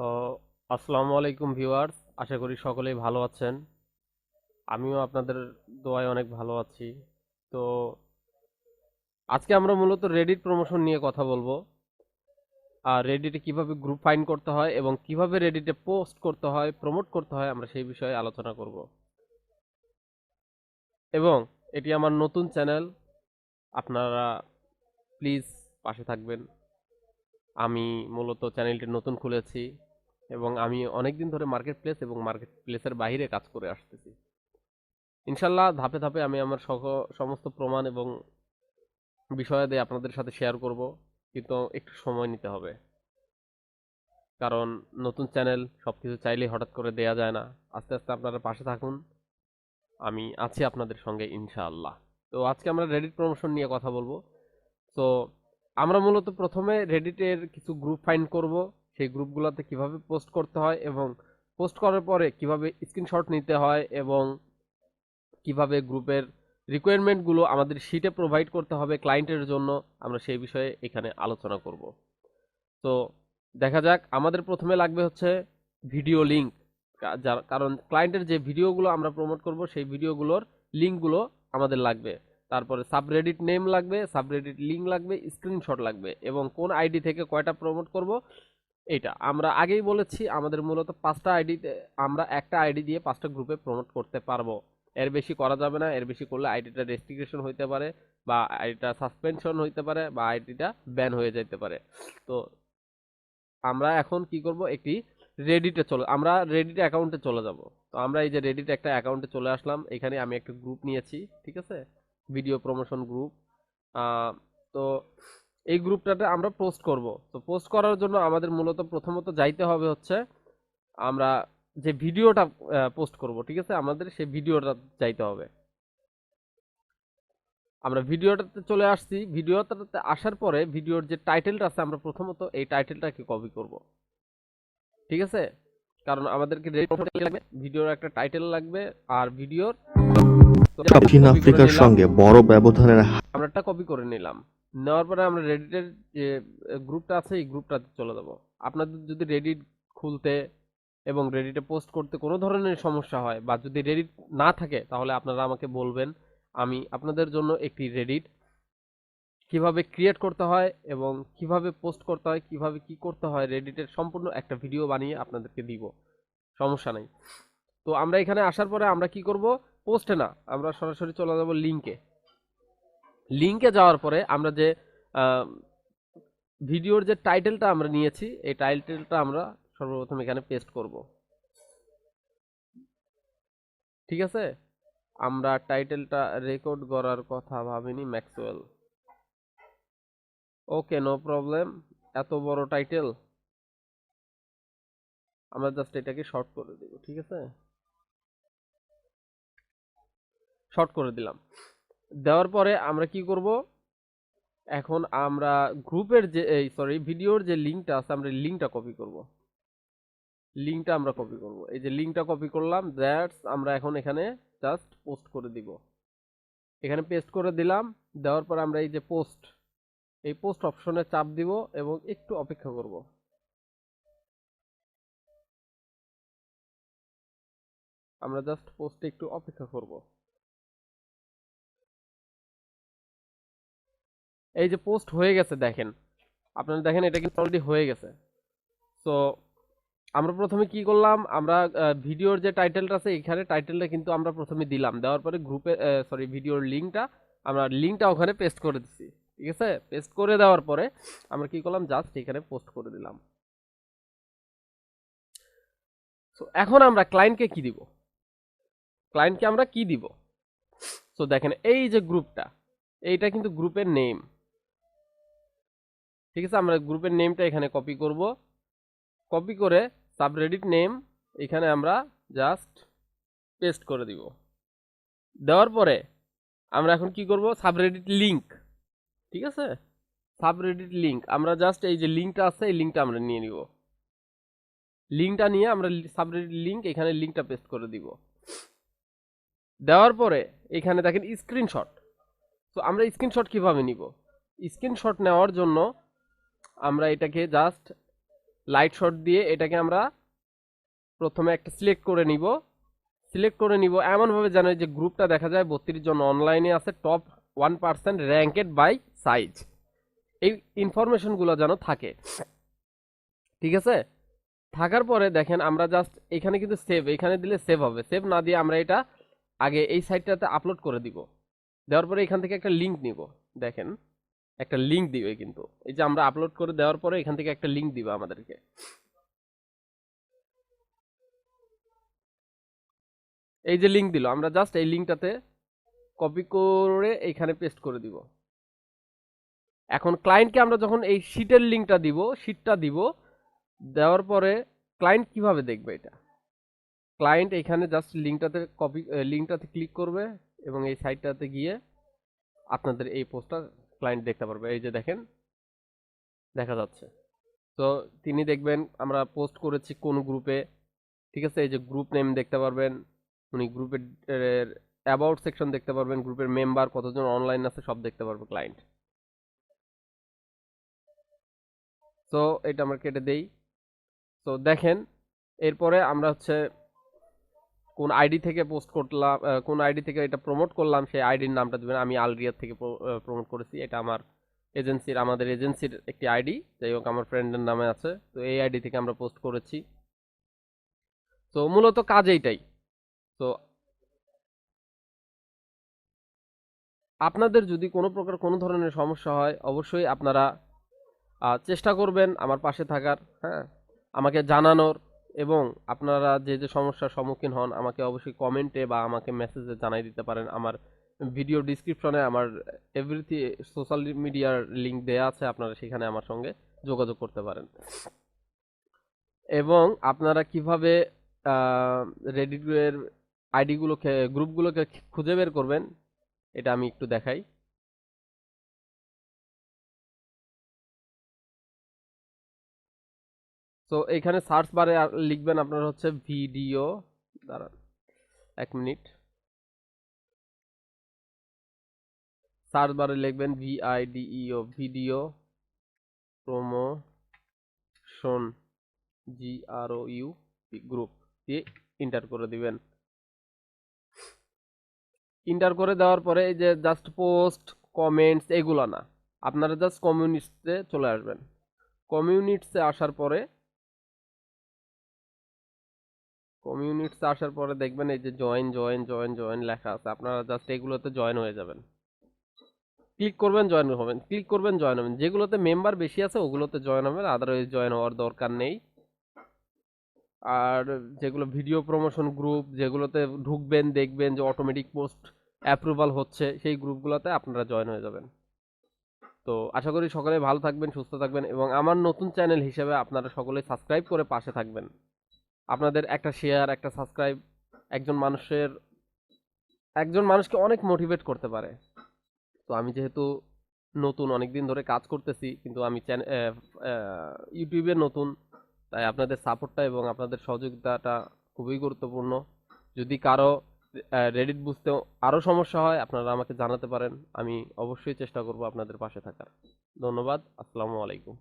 আহ, আসসালামু আলাইকুম ভিউয়ার্স, আশা করি সকলেই ভালো আছেন। আমিও আপনাদের দোয়ায় অনেক ভালো আছি। তো আজকে আমরা মূলত রেডিট প্রমোশন নিয়ে কথা বলবো। আর রেডিটে কিভাবে গ্রুপ ফাইন্ড করতে হয় এবং কিভাবে রেডিটে পোস্ট করতে হয়, প্রমোট করতে হয়, আমরা সেই বিষয়ে আলোচনা করব। এবং এটি আমার নতুন চ্যানেল, আপনারা প্লিজ পাশে থাকবেন। আমি মূলত চ্যানেলটি নতুন খুলেছি এবং আমি অনেকদিন ধরে মার্কেট প্লেস এবং মার্কেট প্লেসের বাইরে কাজ করে আসতেছি। ইনশাল্লাহ ধাপে ধাপে আমি আমার সমস্ত প্রমাণ এবং বিষয়াদি আপনাদের সাথে শেয়ার করব, কিন্তু একটু সময় নিতে হবে। কারণ নতুন চ্যানেল, সবকিছু চাইলেই হঠাৎ করে দেয়া যায় না। আস্তে আস্তে আপনারা পাশে থাকুন, আমি আছি আপনাদের সঙ্গে ইনশাআল্লাহ। তো আজকে আমরা রেডিট প্রমোশন নিয়ে কথা বলবো। তো আমরা মূলত প্রথমে রেডিটের কিছু গ্রুপ ফাইন্ড করব, সেই গ্রুপগুলোতে কিভাবে পোস্ট করতে হয় এবং পোস্ট করার পরে কিভাবে স্ক্রিনশট নিতে হয় এবং কিভাবে গ্রুপের রিকোয়ারমেন্টগুলো আমাদের শিটে প্রোভাইড করতে হবে ক্লায়েন্টের জন্য, আমরা সেই বিষয়ে এখানে আলোচনা করব। তো দেখা যাক, আমাদের প্রথমে লাগবে হচ্ছে ভিডিও লিঙ্ক। কারণ ক্লায়েন্টের যে ভিডিওগুলো আমরা প্রমোট করব সেই ভিডিওগুলোর লিঙ্কগুলো আমাদের লাগবে। তারপরে সাবরেডিট নেম লাগবে, সাবরেডিট লিঙ্ক লাগবে, স্ক্রিনশট লাগবে এবং কোন আইডি থেকে কয়টা প্রমোট করব এইটা আমরা আগেই বলেছি। আমাদের মূলত 5টা আইডিতে, আমরা একটা আইডি দিয়ে 5টা গ্রুপে প্রমোট করতে পারবো। এর বেশি করা যাবে না। এর বেশি করলে আইডিটা রেস্ট্রিকশন হইতে পারে, বা আইডিটা সাসপেনশন হইতে পারে, বা আইডিটা ব্যান হয়ে যেতে পারে। তো আমরা এখন কি করব, আমরা রেডিট অ্যাকাউন্টে চলে যাব। তো আমরা এই যে রেডিট একটা অ্যাকাউন্টে চলে আসলাম, এখানে আমি একটা গ্রুপ নিয়েছি, ঠিক আছে, ভিডিও প্রমোশন গ্রুপ। তো এই গ্রুপটাতে আমরা পোস্ট করব। তো পোস্ট করার জন্য আমাদের মূলত প্রথমত যাইতে হবে হচ্ছে, আমরা যে ভিডিওটা পোস্ট করব, ঠিক আছে, আমাদের সেই ভিডিওটা যাইতে হবে। আমরা ভিডিওটাতে চলে আসছি। ভিডিওটাতে আসার পরে ভিডিওর যে টাইটেলটা আছে, আমরা প্রথমত এই টাইটেলটাকে কপি করব, ঠিক আছে। কারণ আমাদেরকে লাগবে, ভিডিওর একটা টাইটেল লাগবে। আর ভিডিওর দক্ষিণ কপি করে আফ্রিকার নিলাম, সঙ্গে বড় ব্যবধানের আমরা একটা কপি করে নিলাম। নেওয়ার পরে আমরা রেডিটের যে গ্রুপটা আছে এই গ্রুপটাতে চলে যাব। আপনাদের যদি রেডিট খুলতে এবং রেডিটে পোস্ট করতে কোনো ধরনের সমস্যা হয়, বা যদি রেডিট না থাকে, তাহলে আপনারা আমাকে বলবেন। আমি আপনাদের জন্য একটি রেডিট কিভাবে ক্রিয়েট করতে হয় এবং কিভাবে পোস্ট করতে হয়, কিভাবে কি করতে হয়, রেডিটের সম্পূর্ণ একটা ভিডিও বানিয়ে আপনাদেরকে দিব। সমস্যা নাই। তো আমরা এখানে আসার পরে আমরা কি করব, পোস্টে না, আমরা সরাসরি চলে যাব লিংকে। লিংকে যাওয়ার পরে আমরা যে আহ, ভিডিওর যে টাইটেলটা আমরা নিয়েছি, এই টাইটেলটা আমরা সর্বপ্রথম এখানে পেস্ট করব, ঠিক আছে। আমরা টাইটেলটা রেকর্ড করার কথা ভাবিনি, ম্যাক্সওয়েল। ওকে, নো প্রবলেম। এত বড় টাইটেল, আমরা জাস্ট এটাকে শর্ট করে দেব, ঠিক আছে। শর্ট করে দিলাম। দেওয়ার পরে আমরা কি করব, এখন আমরা গ্রুপের যে, এই সরি, ভিডিওর যে লিংকটা আছে, আমরা লিংকটা কপি করব। লিংকটা আমরা কপি করব, এই যে লিংকটা কপি করলাম, দ্যাটস আমরা এখন এখানে জাস্ট পোস্ট করে দিব। এখানে পেস্ট করে দিলাম। দেওয়ার পর আমরা এই যে পোস্ট, এই পোস্ট অপশনে চাপ দিব এবং একটু অপেক্ষা করব। আমরা জাস্ট পোস্টে একটু অপেক্ষা করব। এই যে পোস্ট হয়ে গেছে, দেখেন, আপনারা দেখেন এটা কিন্তু অলরেডি হয়ে গেছে। তো আমরা প্রথমে কি করলাম, আমরা ভিডিওর যে টাইটেলটা আছে, এখানে টাইটেলটা কিন্তু আমরা প্রথমে দিলাম। দেওয়ার পরে গ্রুপে, সরি, ভিডিওর লিংকটা, আমরা লিংকটা ওখানে পেস্ট করে দিচ্ছি, ঠিক আছে। পেস্ট করে দেওয়ার পরে আমরা কি করলাম, জাস্ট এখানে পোস্ট করে দিলাম। তো এখন আমরা ক্লায়েন্টকে কি দিব, ক্লায়েন্টকে আমরা কি দিব। তো দেখেন, এই যে গ্রুপটা, এইটা কিন্তু গ্রুপের নেম, ঠিক আছে। আমরা গ্রুপের নেমটা এখানে কপি করব। কপি করে সাবরেডিট নেম এখানে আমরা জাস্ট পেস্ট করে দিব। দেওয়ার পরে আমরা এখন কি করব, সাবরেডিট লিংক, ঠিক আছে। সাবরেডিট লিংক, আমরা জাস্ট এই যে লিংকটা আছে, এই লিংকটা আমরা নিয়ে নিব। লিংকটা নিয়ে আমরা সাবরেডিট লিংক, এখানে লিংকটা পেস্ট করে দিব। দেওয়ার পরে এখানে দেখেন স্ক্রিনশট। তো আমরা স্ক্রিনশট কিভাবে নিব, স্ক্রিনশট নেওয়ার জন্য আমরা এটাকে জাস্ট লাইট শট দিয়ে এটাকে আমরা প্রথমে একটা সিলেক্ট করে নিব এমনভাবে যেন এই যে গ্রুপটা দেখা যায় 32 জন অনলাইনে আছে, টপ 1% র্যাঙ্কেড বাই সাইজ, এই ইনফরমেশনগুলো যেন থাকে। ঠিক আছে, থাকার পরে দেখেন আমরা জাস্ট এখানে কিন্তু সেভ, এখানে দিলে সেভ হবে, সেভ না দিয়ে আমরা এটা আগে এই সাইটটাতে আপলোড করে দিব। দেওয়ার পরে এখান থেকে একটা লিংক নিব। দেখেন একটা লিংক দিবে, কিন্তু এই যে আমরা আপলোড করে দেওয়ার পরে এখান থেকে একটা লিংক দিবে আমাদেরকে। এই যে লিংক দিল, আমরা জাস্ট এই লিংকটাতে কপি করে এইখানে পেস্ট করে দিব। এখন ক্লায়েন্টকে আমরা যখন এই শিটের লিংকটা দিব, শিটটা দিব, দেওয়ার পরে ক্লায়েন্ট কিভাবে দেখবে এটা? ক্লায়েন্ট এখানে জাস্ট লিংকটাতে ক্লিক করবে এবং এই সাইটটাতে গিয়ে আপনাদের এই পোস্টটা ক্লায়েন্ট দেখতে পারবে। এই যে দেখেন দেখা যাচ্ছে। তো তিনি দেখবেন আমরা পোস্ট করেছি কোন গ্রুপে। ঠিক আছে, এই যে গ্রুপ নেম দেখতে পারবেন, উনি গ্রুপের অ্যাবাউট সেকশন দেখতে পারবেন, গ্রুপের মেম্বার কতজন অনলাইন আছে সব দেখতে পারবে ক্লায়েন্ট। তো এটা আমরা কেটে দেই। তো দেখেন এরপরে আমরা হচ্ছে কোন আইডি থেকে পোস্ট করলাম, কোন আইডি থেকে এটা প্রমোট করলাম সেই আইডির নামটা দিবেন। আমি আলরিয়ার থেকে প্রমোট করেছি, এটা আমাদের এজেন্সির একটি আইডি, যাই হোক আমার ফ্রেন্ডের নামে আছে, তো এই আইডি থেকে আমরা পোস্ট করেছি। তো মূলত কাজ এইটাই। তো আপনাদের যদি কোনো প্রকার কোনো ধরনের সমস্যা হয় অবশ্যই আপনারা চেষ্টা করবেন আমার পাশে থাকার, হ্যাঁ, আমাকে জানানোর, এবং আপনারা যে যে সমস্যার সম্মুখীন হন আমাকে অবশ্যই কমেন্টে বা আমাকে মেসেজে জানাই দিতে পারেন। আমার ভিডিও ডিসক্রিপশনে আমার এভরিথিং সোশ্যাল মিডিয়ার লিংক দেয়া আছে, আপনারা সেখানে আমার সঙ্গে যোগাযোগ করতে পারেন। এবং আপনারা কিভাবে রেডিটের আইডিগুলোকে গ্রুপগুলোকে খুঁজে বের করবেন এটা আমি একটু দেখাই। তো এখানে সার্চ বারে লিখবেন আপনার হচ্ছে ভিডিও, দাঁড়ান 1 মিনিট, সার্চ বারে লিখবেন ভিআইডিইও, ভিডিও প্রমোশন, GROU গ্রুপ দিয়ে ইন্টার করে দিবেন। ইন্টার করে দেওয়ার পরে এই যে জাস্ট পোস্ট কমেন্টস এগুলো না, আপনারা জাস্ট কমিউনিটিতে চলে আসবেন। কমিউনিটিতে আসার পরে দেখবেন এই যে জয়েন জয়েন জয়েন জয়েন লেখা আছে, আপনারা জাস্ট এগুলোতে জয়েন হয়ে যাবেন। ক্লিক করবেন জয়েন হবেন, ক্লিক করবেন জয়েন হবেন, যেগুলোতে মেম্বার বেশি আছে ওগুলোতে জয়েন হবেন, আদারওয়াইজ জয়েন হওয়ার দরকার নেই। আর যেগুলো ভিডিও প্রমোশন গ্রুপ, যেগুলোতে ঢুকবেন দেখবেন যে অটোমেটিক পোস্ট অ্যাপ্রুভাল হচ্ছে, সেই গ্রুপগুলোতে আপনারা জয়েন হয়ে যাবেন। তো আশা করি সকলে ভালো থাকবেন, সুস্থ থাকবেন, এবং আমার নতুন চ্যানেল হিসেবে আপনারা সকলে সাবস্ক্রাইব করে পাশে থাকবেন। আপনাদের একটা শেয়ার, একটা সাবস্ক্রাইব একজন মানুষের একজন মানুষকে অনেক মোটিভেট করতে পারে। তো আমি যেহেতু নতুন, অনেকদিন ধরে কাজ করতেছি, কিন্তু আমি ইউটিউবে নতুন, তাই আপনাদের সাপোর্টটা এবং আপনাদের সহযোগিতাটা খুবই গুরুত্বপূর্ণ। যদি কারো রেডিট বুঝতে আরো সমস্যা হয় আপনারা আমাকে জানাতে পারেন, আমি অবশ্যই চেষ্টা করব আপনাদের পাশে থাকার। ধন্যবাদ, আসসালামু আলাইকুম।